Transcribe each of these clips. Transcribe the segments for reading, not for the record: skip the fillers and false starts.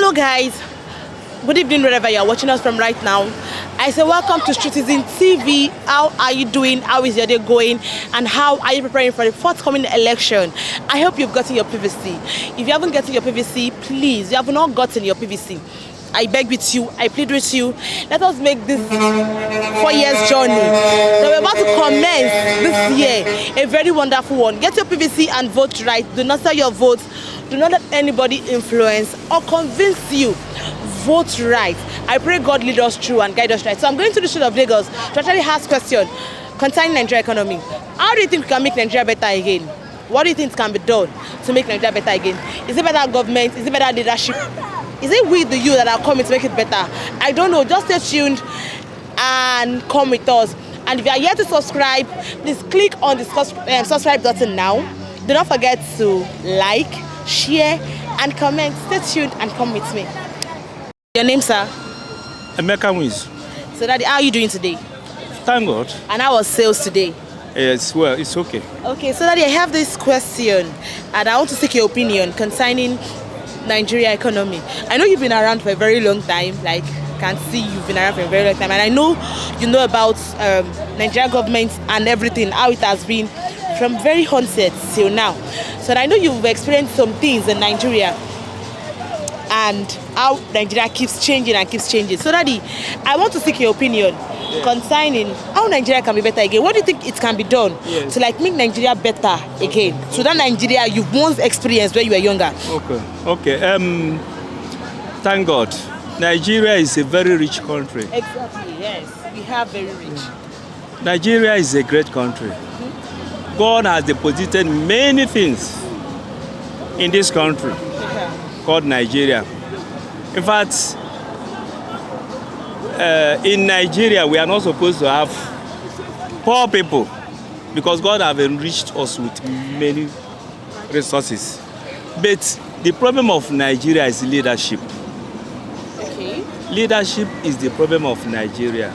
Hello guys, good evening wherever you are watching us from right now. I say welcome to Citizen TV. How are you doing? How is your day going? And how are you preparing for the forthcoming election? I hope you've gotten your PVC. If you haven't gotten your PVC, please, you have not gotten your PVC. I beg with you, I plead with you, let us make this 4 years journey that we're about to commence this year a very wonderful one. Get your PVC and vote right. Do not sell your votes. Do not let anybody influence or convince you. Vote right. I pray God lead us through and guide us right. So I'm going to the state of Lagos to actually ask questions concerning Nigeria economy. How do you think we can make Nigeria better again? What do you think can be done to make Nigeria better again? Is it better government? Is it better leadership? Is it we, the youth, that are coming to make it better? I don't know. Just stay tuned and come with us. And if you are yet to subscribe, please click on the subscribe button now. Do not forget to like, share, and comment. Stay tuned and come with me. Your name, sir? Emeka Wins. So, Daddy, how are you doing today? Thank God. And how was sales today? Yes, well, it's okay. Okay, so Daddy, I have this question, and I want to seek your opinion concerning Nigeria economy. I know you've been around for a very long time, like can see you've been around for a very long time, and I know you know about Nigeria government and everything, how it has been from very onset till now. So I know you've experienced some things in Nigeria and how Nigeria keeps changing and keeps changing. So Daddy, I want to seek your opinion concerning how Nigeria can be better again. What do you think it can be done to like make Nigeria better again? So that Nigeria you've once experienced when you were younger. Okay. Thank God. Nigeria is a very rich country. Exactly, yes. We have very rich. Nigeria is a great country. God has deposited many things in this country called Nigeria. In fact, in Nigeria, we are not supposed to have poor people because God has enriched us with many resources. But the problem of Nigeria is leadership. Okay. Leadership is the problem of Nigeria.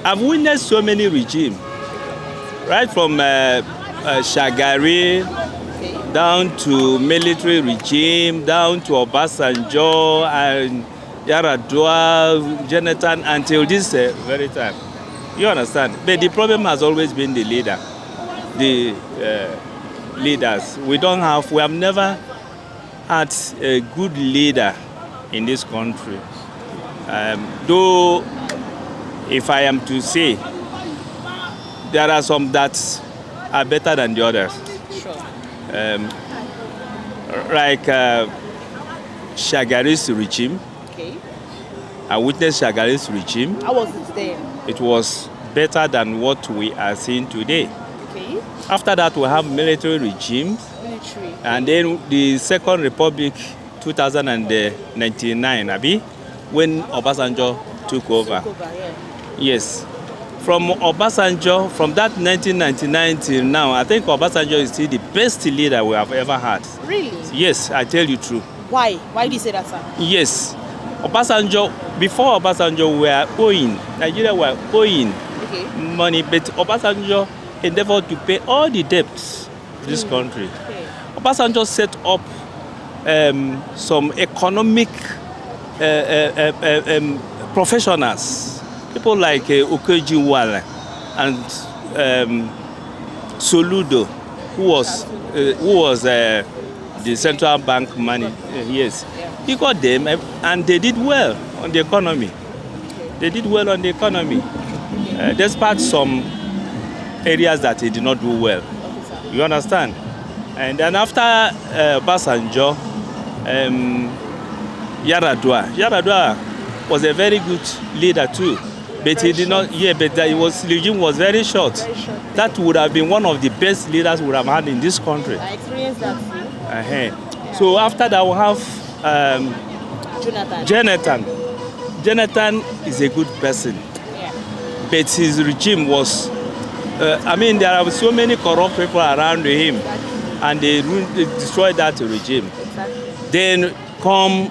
I've witnessed so many regimes, right from Shagari, down to military regime, down to Obasanjo and Yaradua, Jonathan, until this very time. You understand? But the problem has always been the leader, the leaders. We have never had a good leader in this country. Though, if I am to say, there are some that are better than the others. Sure. Like Shagari's regime. Okay. I witnessed Shagari's regime. How was it then? It was better than what we are seeing today. Okay. After that, we have military regimes. Military. And then the Second Republic, 2099, when Obasanjo took over. Yes. From Obasanjo, from that 1999 till now, I think Obasanjo is still the best leader we have ever had. Really? Yes, I tell you true. Why? Why do you say that, sir? Yes. Before Obasanjo, we were owing, Nigeria were owing money, but Obasanjo endeavored to pay all the debts of this country. Okay. Obasanjo set up some economic professionals, people like Okejiwala and Soludo, who was the central bank money. Yes, he got them, and they did well on the economy. They did well on the economy, despite some areas that they did not do well. You understand? And then after Obasanjo, Yaradua was a very good leader too, but he did not. Yeah, but the regime was very short. That would have been one of the best leaders we would have had in this country. I experienced that too. So after that, we have Jonathan. Jonathan is a good person, but his regime was. There are so many corrupt people around him, and they destroyed that regime. Exactly. Then come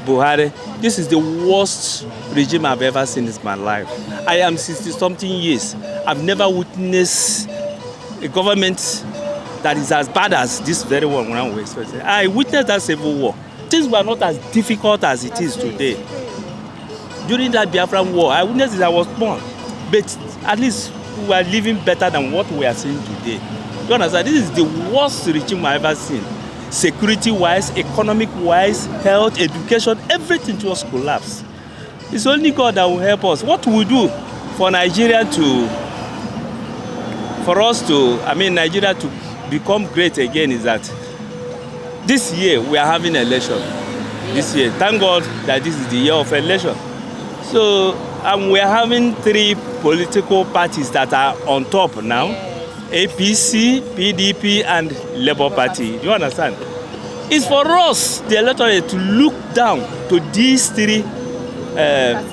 Buhari. This is the worst regime I've ever seen in my life. I am 60-something years. I've never witnessed a government that is as bad as this very one when we expected. I witnessed that civil war. Things were not as difficult as it is today. During that Biafran war, I witnessed it, I was born. But at least we are living better than what we are seeing today. You understand? This is the worst regime I've ever seen. Security-wise, economic-wise, health, education, everything just collapsed. It's only God that will help us. What we do for Nigeria Nigeria to become great again is that this year we are having election. This year, thank God that this is the year of election. So we are having 3 political parties that are on top now: APC, PDP, and Labour Party. Do you understand? It's for us, the electorate, to look down to these 3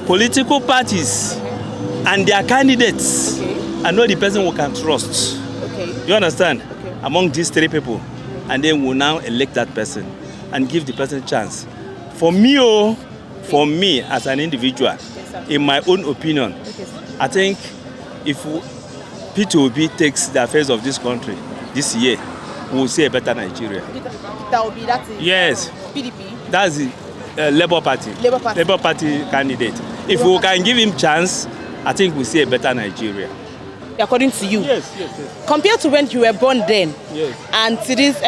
political parties and their candidates and know the person we can trust. You understand? Among these 3 people, and then we'll now elect that person and give the person a chance. For me as an individual, in my own opinion, I think if P2B takes the affairs of this country this year, we'll see a better Nigeria. That will be that. Yes. PDP. That's the Labour Party. Labour Party candidate. If we can give him chance, I think we'll see a better Nigeria. According to you. Yes. Compared to when you were born then, and to this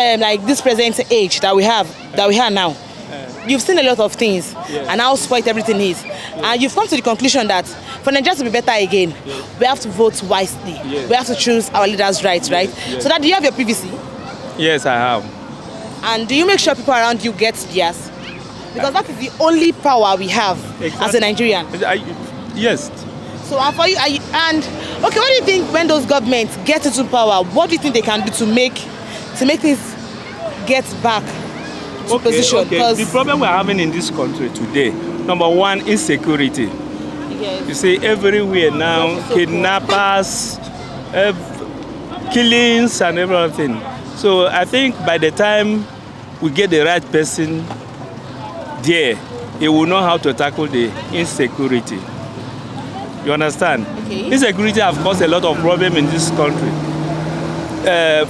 this present age that we have now, you've seen a lot of things and how spoiled everything is. And you've come to the conclusion that for Nigeria to be better again, we have to vote wisely. We have to choose our leaders right? So that, do you have your PVC? Yes, I have. And do you make sure people around you get theirs? Because that is the only power we have as a Nigerian. Yes. So for you, what do you think when those governments get into power? What do you think they can do to make things get back to position? The problem we're having in this country today, number one, insecurity. Yes. You see everywhere now, kidnappers, killings and everything. So I think by the time we get the right person there, he will know how to tackle the insecurity. You understand? Insecurity has caused a lot of problems in this country.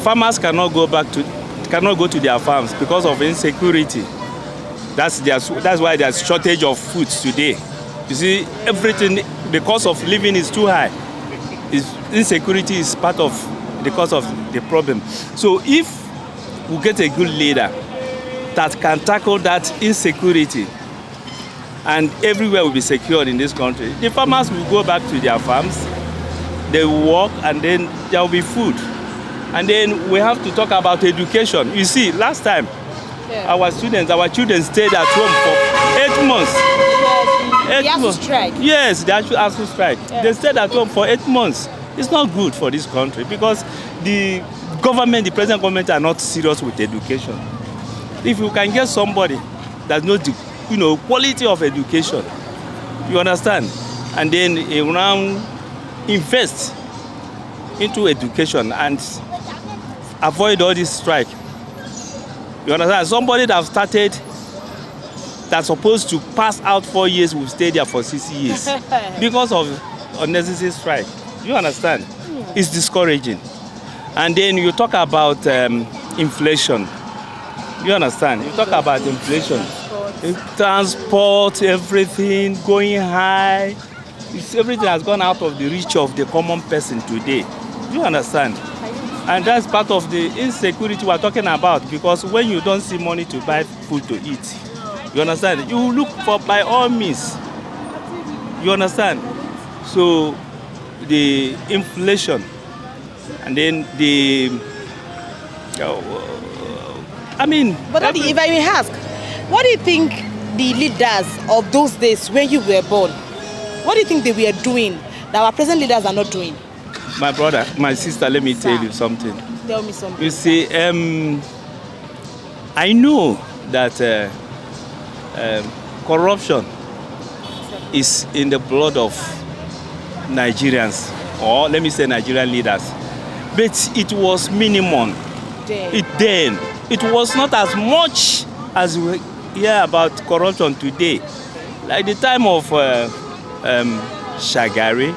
Farmers cannot go to their farms because of insecurity. That's why there's shortage of food today. You see, everything, the cost of living is too high. Insecurity is part of the cause of the problem. So if we get a good leader that can tackle that insecurity, and everywhere will be secured in this country, the farmers will go back to their farms, they will work, and then there will be food. And then we have to talk about education. You see, last time, our children stayed at home for 8 months. They have to strike. Yes, they actually have to strike. They stayed at home for 8 months. It's not good for this country because the present government are not serious with education. If you can get somebody that knows the quality of education, you understand, and then around invest into education and avoid all this strike. You understand? Somebody that started, that's supposed to pass out 4 years will stay there for 6 years because of unnecessary strike. You understand? It's discouraging. And then you talk about inflation. You understand? You talk about inflation. Transport, everything going high. Everything has gone out of the reach of the common person today. You understand? And that's part of the insecurity we're talking about, because when you don't see money to buy food to eat, you understand? You look for by all means. You understand? So the inflation, and then But Daddy, if I may ask, what do you think the leaders of those days when you were born, what do you think they were doing that our present leaders are not doing? My brother, my sister, let me tell you something. Tell me something. You see, I know that corruption is in the blood of Nigerians, or let me say Nigerian leaders. But it was minimum. It was not as much as we hear about corruption today. Like the time of Shagari,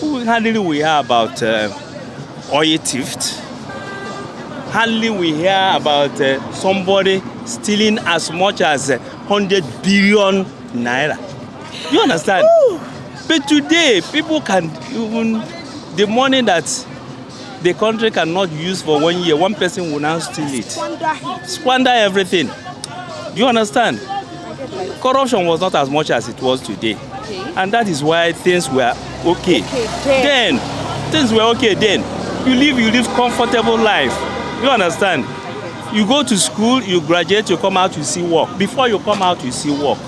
we hear about oil theft. hardly we hear about somebody stealing as much as 100 billion naira. You understand? Ooh. But today, people can even, the money that the country cannot use for 1 year, one person will now steal it. Squander everything. Do you understand? Corruption was not as much as it was today. Okay. And that is why things were okay. Then, things were okay then. You live comfortable life. You understand? You go to school, you graduate, you come out, you see work. Before you come out, you see work.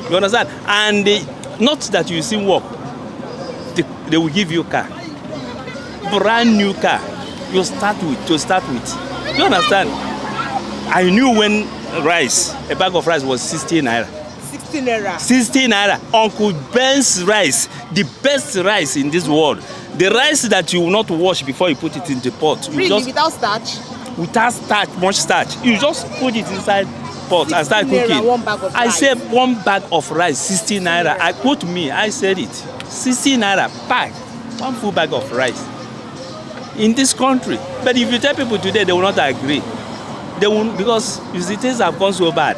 You understand? And not that you see work, they will give you a car. Brand new car. You start with. You understand? I knew when rice, a bag of rice was 60 naira. 60 naira. 60 naira. Uncle Ben's rice, the best rice in this world. The rice that you will not wash before you put it in the pot. You Really, just, without starch? without starch, much starch. You just put it inside pot and start naira, cooking. one bag of I rice. said 1 bag of rice, 60 naira. I said it. 60 naira, bag. 1 full bag of rice. In this country. But if you tell people today, they will not agree. They won't, because you see, things have gone so bad.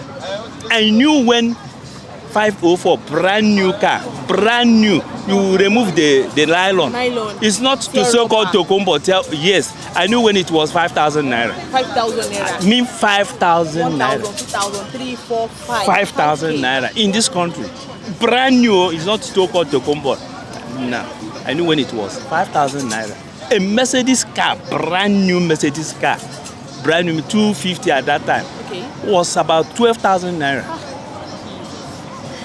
I knew when 504, brand new car, brand new, you remove the nylon. It's not to so-called Tokombo. Yes, I knew when it was 5,000 naira. 5,000 naira. I mean 5,000 naira. 1,000, 2,000, 3, 4, 5. 5,000 naira in this country. Brand new, it's not so-called Tokombo. No, I knew when it was 5,000 naira. A Mercedes car, brand new Mercedes car, brand new 250 at that time, was about 12,000 naira.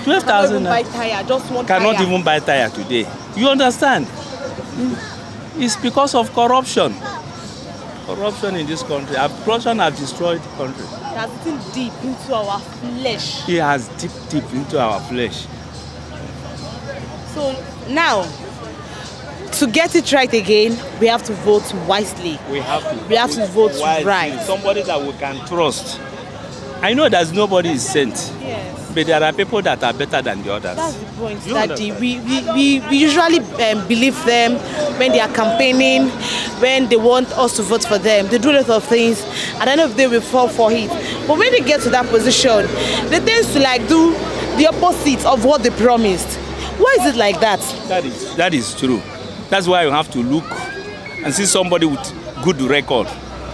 12,000 naira. Buy tire, just one Cannot tire. even buy tire today. You understand? It's because of corruption. Corruption in this country. Corruption has destroyed the country. It has eaten deep into our flesh. It has deep into our flesh. So now, to get it right again, we have to vote wisely. We have to vote wisely. right. Somebody that we can trust. I know that nobody is sent. Yes. But there are people that are better than the others. That's the point, You Daddy. understand? We usually believe them when they are campaigning, when they want us to vote for them. They do a lot of things, and at the end of the day, we fall for it. But when they get to that position, they tend to do the opposite of what they promised. Why is it like that? That is true. That's why you have to look and see somebody with good record.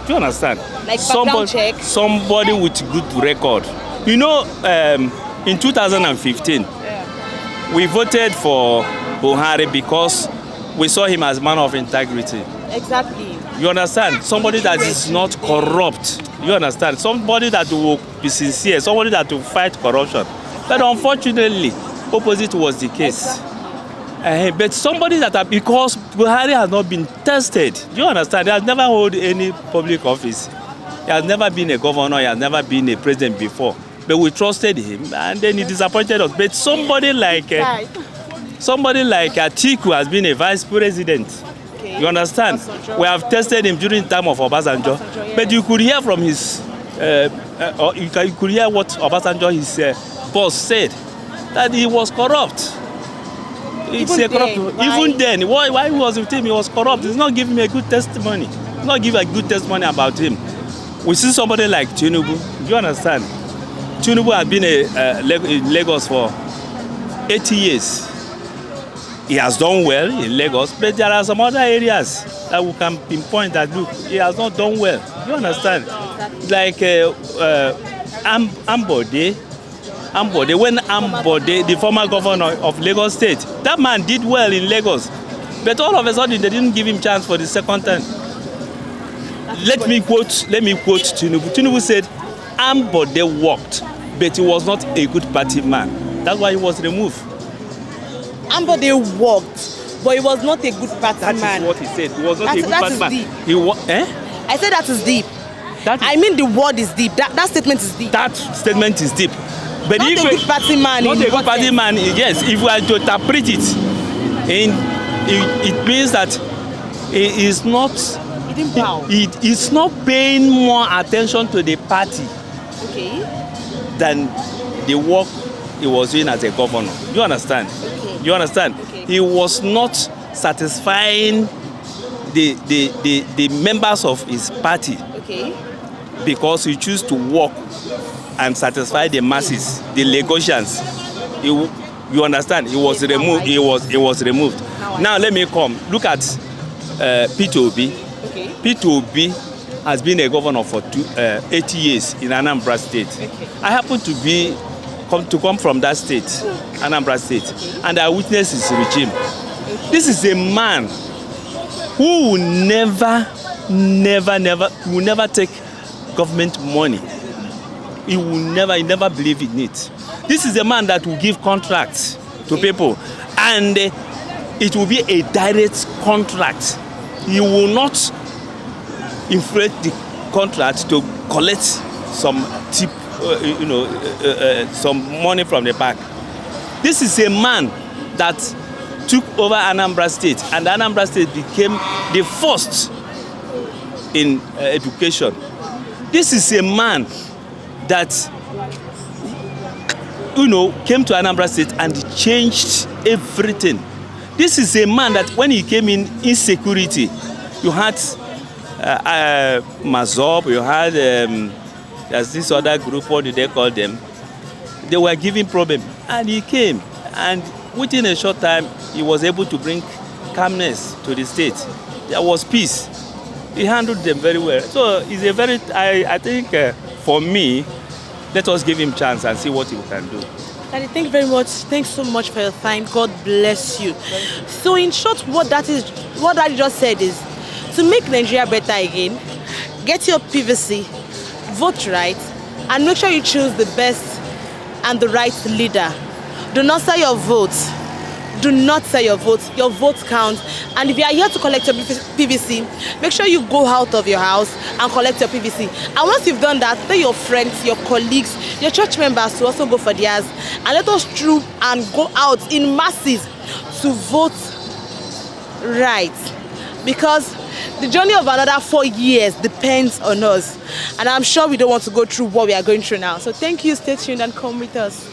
Do you understand? Like background check? Somebody with good record. You know, in 2015, we voted for Buhari because we saw him as a man of integrity. Exactly. You understand? Somebody that is not corrupt. You understand? Somebody that will be sincere. Somebody that will fight corruption. But unfortunately, opposite was the case. But somebody that, because Buhari has not been tested, you understand? He has never held any public office. He has never been a governor. He has never been a president before. But we trusted him, and then he disappointed us. But somebody like Atiku has been a vice president. Okay. You understand? We have tested him during the time of Obasanjo. Yeah. But you could hear from his, you could hear what Obasanjo, his boss, said, that he was corrupt. Even then, why he was with him, he was corrupt. He's not giving me a good testimony. He's not giving a good testimony about him. We see somebody like Tinubu. Do you understand? Tinubu has been in Lagos for 80 years. He has done well in Lagos, but there are some other areas that we can pinpoint that, look, he has not done well. Do you understand? Like Ambode, when Ambode, the former governor of Lagos State, that man did well in Lagos, but all of a sudden they didn't give him chance for the second time. Let me quote Tinubu. Tinubu said, Ambode worked, but he was not a good party man. That's why he was removed. Ambode worked, but he was not a good party man. That is what he said. He was not a good party man. Deep. I said that is deep. I mean the word is deep. That statement is deep. That statement is deep. But not if a good party man. Not a good party man, yes. If we are to interpret it, it means that he is not. He is not paying more attention to the party than the work he was doing as a governor. You understand? Okay. You understand? Okay. He was not satisfying the members of his party Okay. because he choose to work and satisfy the masses, the Lagosians. You understand? He was removed. He was removed. Now let me come. Look at Peter Obi. Okay. Peter Obi has been a governor for 80 years in Anambra State. Okay. I happen to come from that state, Anambra State, and I witnessed his regime. This is a man who will never take government money. He never believe in it. This is a man that will give contracts to people, and it will be a direct contract. He will not inflate the contract to collect some tip, some money from the back. This is a man that took over Anambra State, and Anambra State became the first in education. This is a man that came to Anambra State and changed everything. This is a man that when he came in insecurity, you had Mazob, you had there's this other group, what do they call them? They were giving problem, and he came, and within a short time he was able to bring calmness to the state. There was peace. He handled them very well. So he's a very, I think for me, let us give him a chance and see what he can do. Daddy, thank you very much. Thanks so much for your time. God bless you. So in short, what Daddy just said is, to make Nigeria better again, get your PVC, vote right, and make sure you choose the best and the right leader. Do not sell your vote. Do not sell your vote. Your vote counts. And if you are here to collect your PVC, make sure you go out of your house and collect your PVC. And once you've done that, tell your friends, your colleagues, your church members to also go for theirs. And let us troop and go out in masses to vote right. Because the journey of another 4 years depends on us. And I'm sure we don't want to go through what we are going through now. So thank you. Stay tuned and come with us.